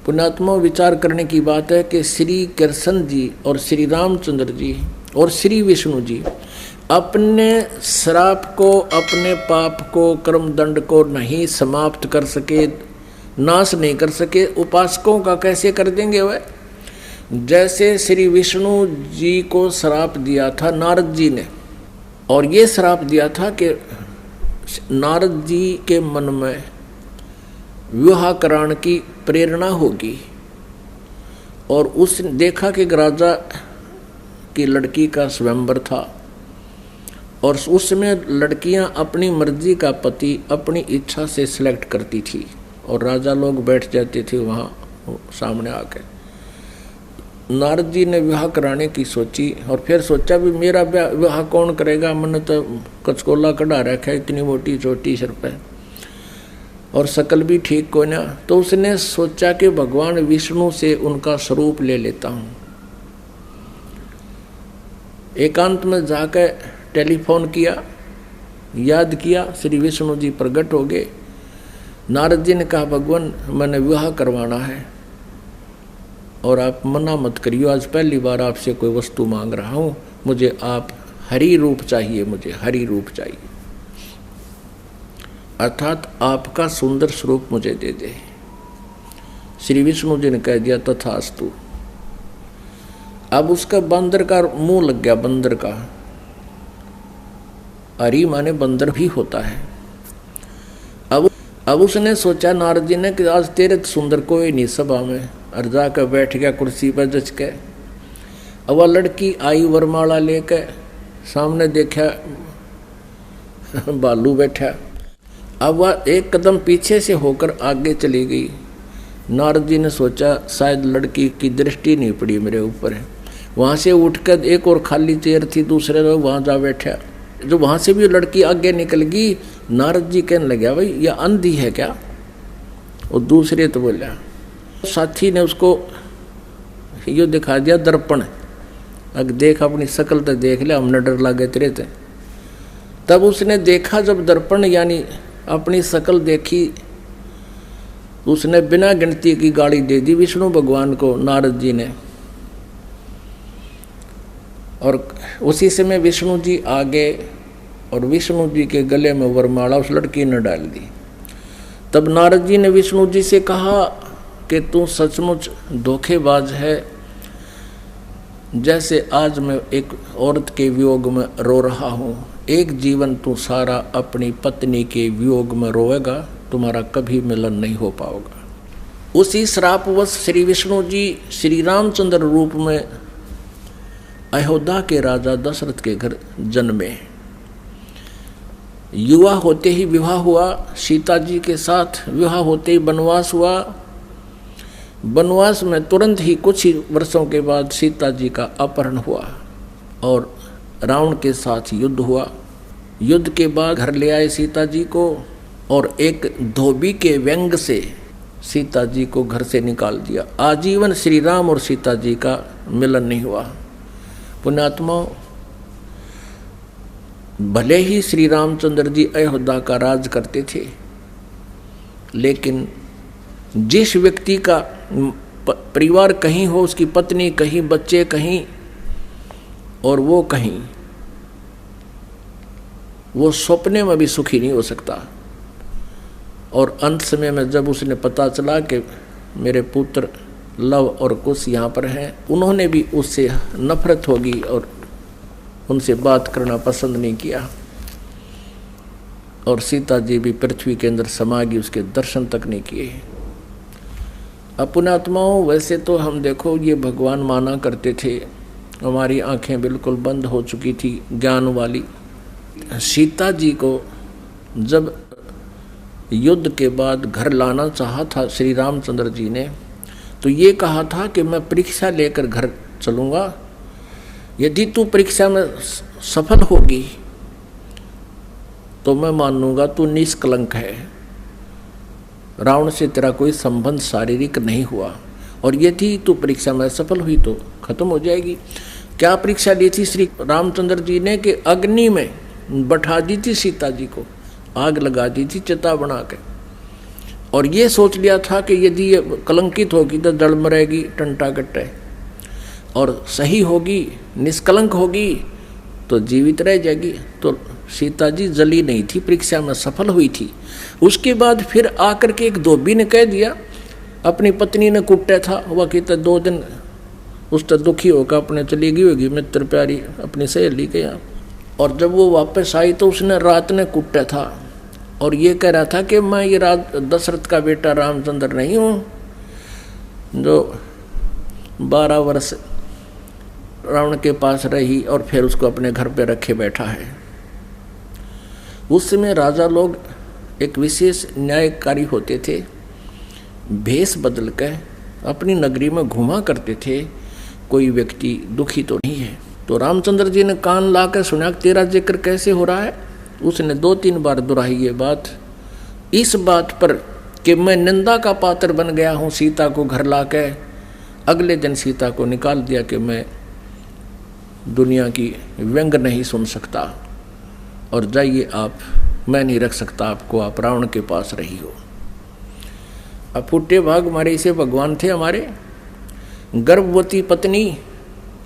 पुण्यात्मा विचार करने की बात है कि श्री कृष्ण जी और श्री रामचंद्र जी और श्री विष्णु जी अपने श्राप को, अपने पाप को, कर्म दंड को नहीं समाप्त कर सके, नाश नहीं कर सके, उपासकों का कैसे कर देंगे वह? जैसे श्री विष्णु जी को श्राप दिया था नारद जी ने, और ये श्राप दिया था कि नारद जी के मन में विवाह कराने की प्रेरणा होगी, और उसने देखा कि राजा की लड़की का स्वयंवर था, और उसमें लड़कियां अपनी मर्जी का पति अपनी इच्छा से सिलेक्ट करती थी, और राजा लोग बैठ जाते थे वहाँ सामने आके। नारद जी ने विवाह कराने की सोची, और फिर सोचा भी मेरा विवाह कौन करेगा, मैंने तो कचकोला कढ़ा रखा है, इतनी मोटी चोटी सिर पे, और शकल भी ठीक को ना। तो उसने सोचा कि भगवान विष्णु से उनका स्वरूप ले लेता हूँ। एकांत में जाकर टेलीफोन किया, याद किया, श्री विष्णु जी प्रकट हो गए। नारद जी ने कहा भगवान मैंने विवाह करवाना है और आप मना मत करियो, आज पहली बार आपसे कोई वस्तु मांग रहा हूँ, मुझे आप हरि रूप चाहिए, मुझे हरि रूप चाहिए, अर्थात आपका सुंदर स्वरूप मुझे दे दे। श्री विष्णु जी ने कह दिया तथास्तु। अब उसका बंदर का मुंह लग गया, बंदर का, हरि माने बंदर भी होता है। अब उसने सोचा नारद जी ने कि आज तेरे सुंदर कोई नहीं सभा में, और जाकर बैठ गया कुर्सी पर जच के। अब वह लड़की आई वरमाला लेकर, सामने देखा बालू बैठा। अब वह एक कदम पीछे से होकर आगे चली गई। नारद जी ने सोचा शायद लड़की की दृष्टि नहीं पड़ी मेरे ऊपर है। वहाँ से उठकर एक और खाली चेयर थी, दूसरे लोग वहाँ जा बैठा। जो वहाँ से भी लड़की आगे निकल गई, नारद जी कहने लगे भाई यह अंधी है क्या? और दूसरे तो बोला, साथी ने उसको यो दिखा दिया दर्पण, अगर देख अपनी शक्ल तो देख ले, हमने डर लगे तेरे थे। तब उसने देखा जब दर्पण यानी अपनी शक्ल देखी, उसने बिना गिनती की गाली दे दी विष्णु भगवान को, नारद जी ने। और उसी समय विष्णु जी आगे और विष्णु जी के गले में वरमाला उस लड़की ने डाल दी। तब नारद जी ने विष्णु जी से कहा कि तू सचमुच धोखेबाज है, जैसे आज मैं एक औरत के वियोग में रो रहा हूँ, एक जीवन तू सारा अपनी पत्नी के वियोग में रोएगा, तुम्हारा कभी मिलन नहीं हो पाएगा। उसी श्रापवश श्री विष्णु जी श्री रामचंद्र रूप में अयोध्या के राजा दशरथ के घर जन्मे। युवा होते ही विवाह हुआ, सीता जी के साथ विवाह होते ही वनवास हुआ। वनवास में तुरंत ही कुछ ही वर्षों के बाद सीता जी का अपहरण हुआ और रावण के साथ युद्ध हुआ। युद्ध के बाद घर ले आए सीता जी को, और एक धोबी के व्यंग से सीता जी को घर से निकाल दिया। आजीवन श्री राम और सीता जी का मिलन नहीं हुआ। पुण्यात्मा, भले ही श्री रामचंद्र जी अयोध्या का राज करते थे, लेकिन जिस व्यक्ति का परिवार कहीं हो, उसकी पत्नी कहीं, बच्चे कहीं और वो कहीं, वो सपने में भी सुखी नहीं हो सकता। और अंत समय में जब उसने पता चला कि मेरे पुत्र लव और कुश यहाँ पर हैं, उन्होंने भी उससे नफरत होगी और उनसे बात करना पसंद नहीं किया, और सीता जी भी पृथ्वी के अंदर समा गई, उसके दर्शन तक नहीं किए। पुण्यात्माओं, वैसे तो हम देखो ये भगवान माना करते थे, हमारी आंखें बिल्कुल बंद हो चुकी थी ज्ञान वाली। सीता जी को जब युद्ध के बाद घर लाना चाहा था श्री रामचंद्र जी ने, तो ये कहा था कि मैं परीक्षा लेकर घर चलूँगा, यदि तू परीक्षा में सफल होगी तो मैं मानूंगा तू निष्कलंक है, रावण से तेरा कोई संबंध शारीरिक नहीं हुआ, और यदि तू परीक्षा में सफल हुई तो खत्म हो जाएगी। क्या परीक्षा ली थी श्री रामचंद्र जी ने कि अग्नि में बैठा दी थी सीता जी को, आग लगा दी थी चिता बना के, और ये सोच लिया था कि यदि ये कलंकित होगी तो जड़ मरेगी टंटा कट्टे, और सही होगी निष्कलंक होगी तो जीवित रह जाएगी। तो सीता जी जली नहीं थी, परीक्षा में सफल हुई थी। उसके बाद फिर आकर के एक धोबी ने कह दिया, अपनी पत्नी ने कुट्टा था, वह कहता 2 दिन उस तक दुखी होकर अपने चली गई होगी मित्र प्यारी अपनी सहेली के यहाँ। और जब वो वापस आई तो उसने रात ने कुट्टा था और ये कह रहा था कि मैं ये दशरथ का बेटा रामचंद्र नहीं हूँ जो 12 वर्ष रावण के पास रही और फिर उसको अपने घर पे रखे बैठा है। उस समय राजा लोग एक विशेष न्यायकारी होते थे, भेष बदल कर अपनी नगरी में घुमा करते थे, कोई व्यक्ति दुखी तो नहीं है। तो रामचंद्र जी ने कान लाकर सुना तेरा जिक्र कैसे हो रहा है। उसने 2-3 बार दोहराई ये बात, इस बात पर कि मैं निंदा का पात्र बन गया हूँ सीता को घर लाकर। अगले दिन सीता को निकाल दिया कि मैं दुनिया की व्यंग नहीं सुन सकता और जाइए आप, मैं नहीं रख सकता आपको, आप रावण के पास रही हो। अब फुटे भाग हमारे इसे भगवान थे हमारे, गर्भवती पत्नी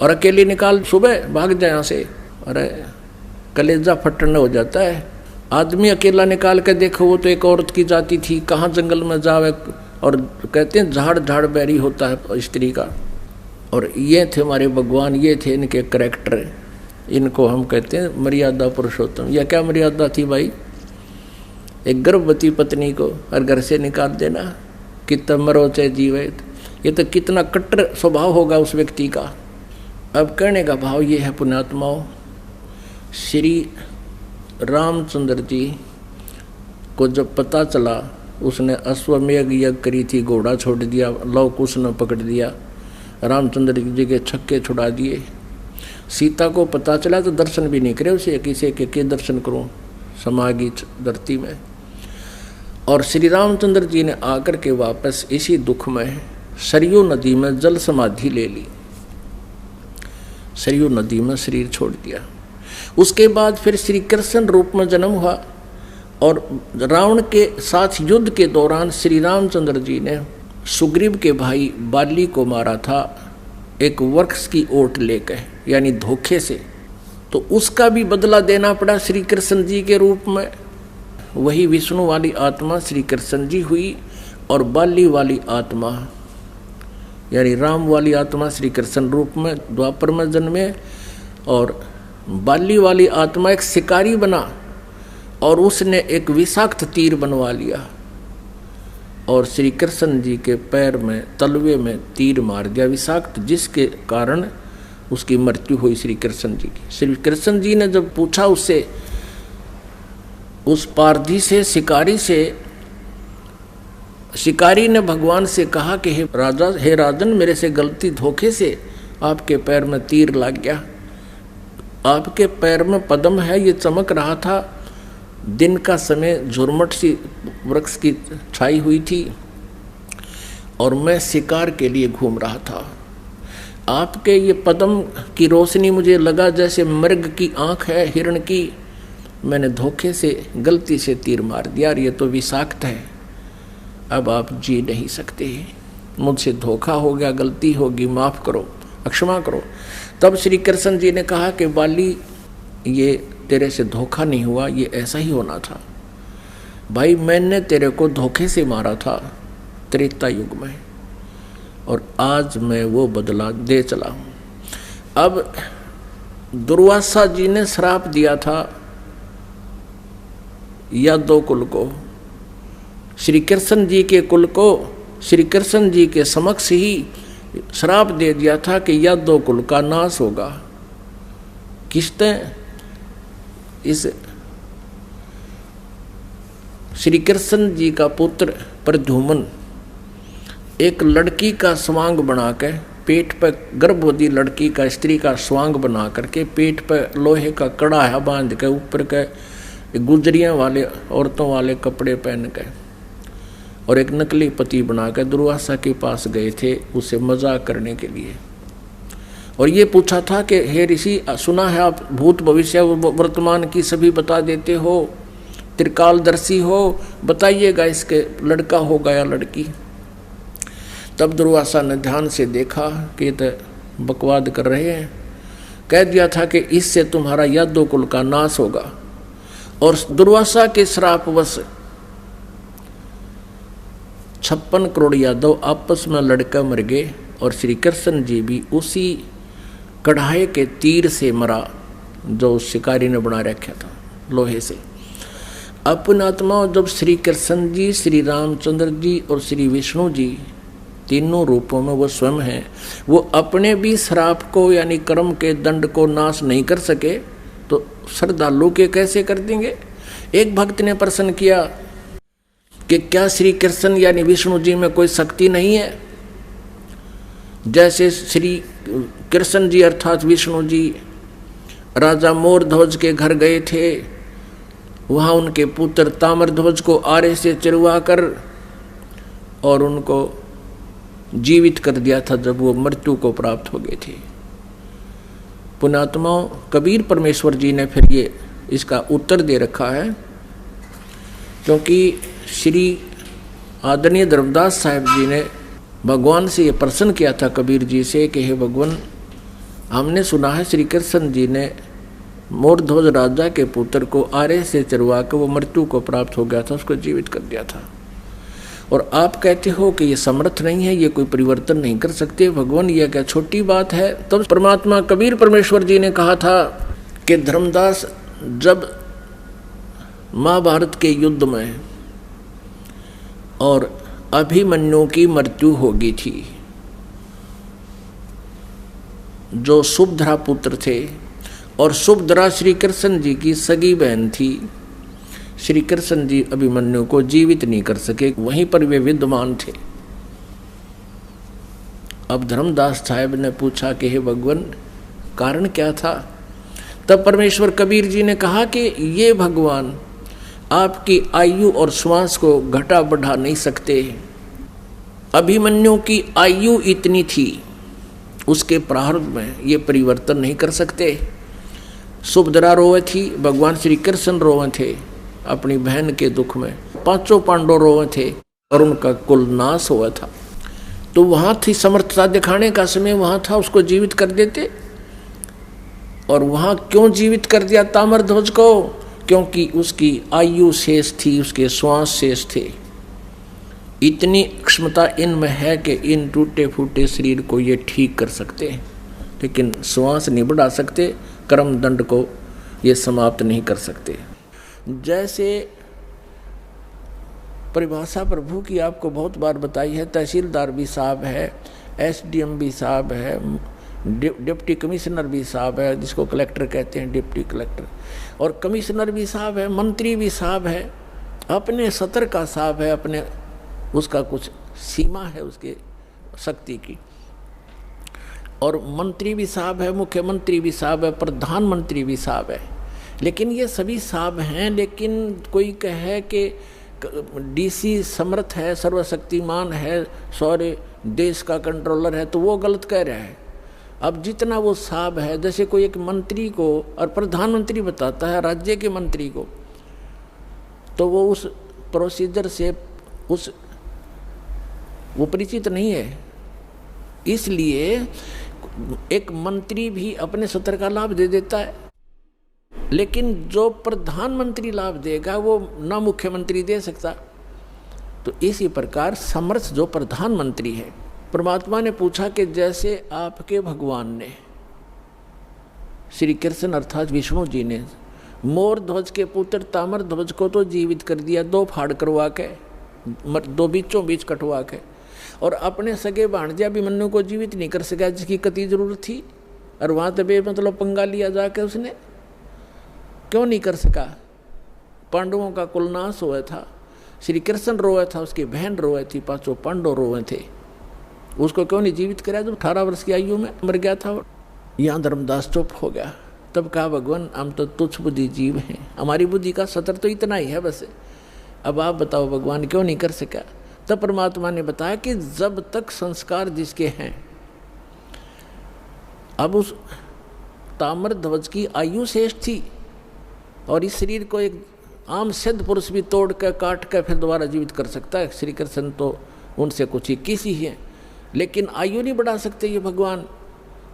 और अकेले निकाल सुबह भाग जाए यहाँ से, अरे कलेजा फटने हो जाता है। आदमी अकेला निकाल के देखो, वो तो एक औरत की जाति थी, कहाँ जंगल में जावे, और कहते हैं झाड़ झाड़ बैरी होता है स्त्री का। और ये थे हमारे भगवान, ये थे इनके करैक्टर, इनको हम कहते हैं मर्यादा पुरुषोत्तम। यह क्या मर्यादा थी भाई, एक गर्भवती पत्नी को और घर से निकाल देना, कितना मरो चाहे जीवे, ये तो कितना कट्टर स्वभाव होगा उस व्यक्ति का। अब कहने का भाव ये है पुण्यात्माओं, श्री रामचंद्र जी को जब पता चला, उसने अश्वमेघ यज्ञ करी थी, घोड़ा छोड़ दिया, लव कुश ने पकड़ दिया, रामचंद्र जी के छक्के छुड़ा दिए। सीता को पता चला तो दर्शन भी नहीं करे उसे, किसी के दर्शन करूं समागी धरती में। और श्री रामचंद्र जी ने आकर के वापस इसी दुख में सरयू नदी में जल समाधि ले ली, सरयू नदी में शरीर छोड़ दिया। उसके बाद फिर श्री कृष्ण रूप में जन्म हुआ और रावण के साथ युद्ध के दौरान श्री रामचंद्र जी ने सुग्रीव के भाई बाली को मारा था, एक वृक्ष की ओट लेकर, यानी धोखे से। तो उसका भी बदला देना पड़ा श्री कृष्ण जी के रूप में। वही विष्णु वाली आत्मा श्री कृष्ण जी हुई और बाली वाली आत्मा यानी राम वाली आत्मा श्री कृष्ण रूप में द्वापर में जन्मे। और बाली वाली आत्मा एक शिकारी बना और उसने एक विषाक्त तीर बनवा लिया और श्री कृष्ण जी के पैर में तलवे में तीर मार दिया विषाक्त, जिसके कारण उसकी मृत्यु हुई श्री कृष्ण जी की। श्री कृष्ण जी ने जब पूछा उससे, उस पारधी से, शिकारी से, शिकारी ने भगवान से कहा कि हे राजा, हे राजन, मेरे से गलती धोखे से आपके पैर में तीर लग गया। आपके पैर में पद्म है, ये चमक रहा था, दिन का समय झुरमट सी वृक्ष की छाई हुई थी और मैं शिकार के लिए घूम रहा था। आपके ये पद्म की रोशनी मुझे लगा जैसे मृग की आंख है हिरण की, मैंने धोखे से गलती से तीर मार दिया और ये तो विषाक्त है, अब आप जी नहीं सकते, मुझसे धोखा हो गया, गलती होगी, माफ़ करो, क्षमा करो। तब श्री कृष्ण जी ने कहा कि बाली, ये तेरे से धोखा नहीं हुआ, ये ऐसा ही होना था भाई, मैंने तेरे को धोखे से मारा था त्रेता युग में और आज मैं वो बदला दे चला हूँ। अब दुर्वासा जी ने श्राप दिया था यादव कुल को, श्री कृष्ण जी के कुल को श्री कृष्ण जी के समक्ष ही श्राप दे दिया था कि यादव कुल का नाश होगा। किसने? इस श्री कृष्ण जी का पुत्र प्रद्युम्न एक लड़की का स्वांग बनाकर, पेट पर गर्भवती लड़की का, स्त्री का स्वांग बना करके पेट पर लोहे का कड़ा बांध के ऊपर के गुजरियाँ वाले औरतों वाले कपड़े पहन के और एक नकली पति बनाकर दुर्वासा के पास गए थे उसे मजाक करने के लिए। और ये पूछा था कि हे ऋषि, सुना है आप भूत भविष्य वर्तमान की सभी बता देते हो, त्रिकालदर्शी हो, बताइएगा इसके लड़का होगा या लड़की। तब दुर्वासा ने ध्यान से देखा कि तो बकवाद कर रहे हैं। कह दिया था कि इससे तुम्हारा यादव कुल का नाश होगा। और दुर्वासा के श्रापवश 56 करोड़ यादव आपस में लड़कर मर गए और श्री कृष्ण जी भी उसी कढ़ाई के तीर से मरा जो शिकारी ने बना रखा था लोहे से। अपने आत्मा जब श्री कृष्ण जी, श्री रामचंद्र जी और श्री विष्णु जी तीनों रूपों में वो स्वयं हैं, वो अपने भी श्राप को यानी कर्म के दंड को नाश नहीं कर सके तो श्रद्धालु के कैसे कर देंगे। एक भक्त ने प्रश्न किया कि क्या श्री कृष्ण यानी विष्णु जी में कोई शक्ति नहीं है। जैसे श्री कृष्ण जी अर्थात विष्णु जी राजा मोरध्वज के घर गए थे, वहाँ उनके पुत्र ताम्रध्वज को आरे से चिरवा कर और उनको जीवित कर दिया था जब वो मृत्यु को प्राप्त हो गए थे। पुण्यात्माओं, कबीर परमेश्वर जी ने फिर ये इसका उत्तर दे रखा है, क्योंकि श्री आदरणीय धर्मदास साहिब जी ने भगवान से ये प्रश्न किया था कबीर जी से कि हे भगवान, हमने सुना है श्री कृष्ण जी ने मोरध्वज राजा के पुत्र को आरे से चरवा कर वो मृत्यु को प्राप्त हो गया था, उसको जीवित कर दिया था, और आप कहते हो कि ये समर्थ नहीं है, ये कोई परिवर्तन नहीं कर सकते। भगवान ये क्या छोटी बात है। तब तो परमात्मा कबीर परमेश्वर जी ने कहा था कि धर्मदास, जब महाभारत के युद्ध में और अभिमन्यु की मृत्यु हो गई थी, जो सुभद्रा पुत्र थे, और सुभद्रा श्री कृष्ण जी की सगी बहन थी, श्री कृष्ण जी अभिमन्यु को जीवित नहीं कर सके, वहीं पर वे विद्यमान थे। अब धर्मदास साहब ने पूछा कि हे भगवान, कारण क्या था। तब परमेश्वर कबीर जी ने कहा कि ये भगवान आपकी आयु और श्वास को घटा बढ़ा नहीं सकते। अभिमन्यु की आयु इतनी थी, उसके प्रारंभ में ये परिवर्तन नहीं कर सकते। सुभद्रा रोए थी, भगवान श्री कृष्ण रोए थे अपनी बहन के दुख में, पांचों पांडव रोए थे और उनका कुल नाश हुआ था। तो वहाँ थी समर्थता दिखाने का समय, वहाँ था उसको जीवित कर देते। और वहाँ क्यों जीवित कर दिया ताम्रध्वज को? क्योंकि उसकी आयु शेष थी, उसके श्वास शेष थे। इतनी क्षमता इनमें है कि इन टूटे फूटे शरीर को ये ठीक कर सकते हैं, लेकिन श्वास नहीं बढ़ा सकते, कर्म दंड को ये समाप्त नहीं कर सकते। जैसे परिभाषा प्रभु की आपको बहुत बार बताई है, तहसीलदार भी साहब है, एसडीएम भी साहब है, डिप्टी कमिश्नर भी साहब है, जिसको कलेक्टर कहते हैं, डिप्टी कलेक्टर, और कमिश्नर भी साहब है, मंत्री भी साहब है, अपने सतर का साहब है, अपने उसका कुछ सीमा है उसके शक्ति की, और मंत्री भी साहब है, मुख्यमंत्री भी साहब है, प्रधानमंत्री भी साहब है। लेकिन ये सभी साहब हैं, लेकिन कोई कहे कि डीसी समर्थ है, सर्वशक्तिमान है, सारे देश का कंट्रोलर है, तो वो गलत कह रहा है। अब जितना वो साहब है, जैसे कोई एक मंत्री को और प्रधानमंत्री बताता है राज्य के मंत्री को, तो वो उस प्रोसीजर से वो परिचित नहीं है। इसलिए एक मंत्री भी अपने सत्र का लाभ दे देता है, लेकिन जो प्रधानमंत्री लाभ देगा वो ना मुख्यमंत्री दे सकता। तो इसी प्रकार समर्थ जो प्रधानमंत्री है, परमात्मा ने पूछा कि जैसे आपके भगवान ने, श्री कृष्ण अर्थात विष्णु जी ने, मोरध्वज के पुत्र ताम्रध्वज को तो जीवित कर दिया, 2 फाड़ करवा के, 2 बीचों बीच कटवा के, और अपने सगे भांजा अभिमन्यु को जीवित नहीं कर सका, जिसकी कति जरूरत थी, और वहाँ तबे मतलब पंगा लिया जाके उसने क्यों नहीं कर सका। पांडवों का कुल नाश हुआ था, श्री कृष्ण रोए था, उसकी बहन रोए थी, 5 पांडव रोए थे, उसको क्यों नहीं जीवित कराया जब 18 वर्ष की आयु में मर गया था। यहाँ धर्मदास चुप हो गया। तब कहा भगवान, हम तो तुच्छ बुद्धि जीव हैं, हमारी बुद्धि का सतर तो इतना ही है बस, अब आप बताओ भगवान क्यों नहीं कर सका। तब परमात्मा ने बताया कि जब तक संस्कार जिसके हैं, अब उस ताम्रध्वज की आयु शेष थी और इस शरीर को एक आम सिद्ध पुरुष भी तोड़ कर काट कर फिर दोबारा जीवित कर सकता है। श्री कृष्ण तो उनसे कुछ 21 ही हैं, लेकिन आयु नहीं बढ़ा सकते ये भगवान।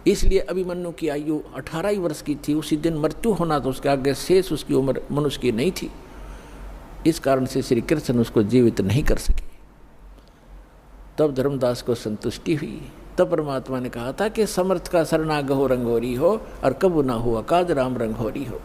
इसलिए अभिमन्यु की आयु 18 ही वर्ष की थी। उसी दिन मृत्यु होना तो उसके आगे शेष उसकी उम्र मनुष्य की नहीं थी। इस कारण से श्री कृष्ण उसको जीवित नहीं कर सके। तब धर्मदास को संतुष्टि हुई। तब परमात्मा ने कहा था कि समर्थ का शरणागहो रंगोरी हो और कबू ना हो अकाज राम रंगोरी हो।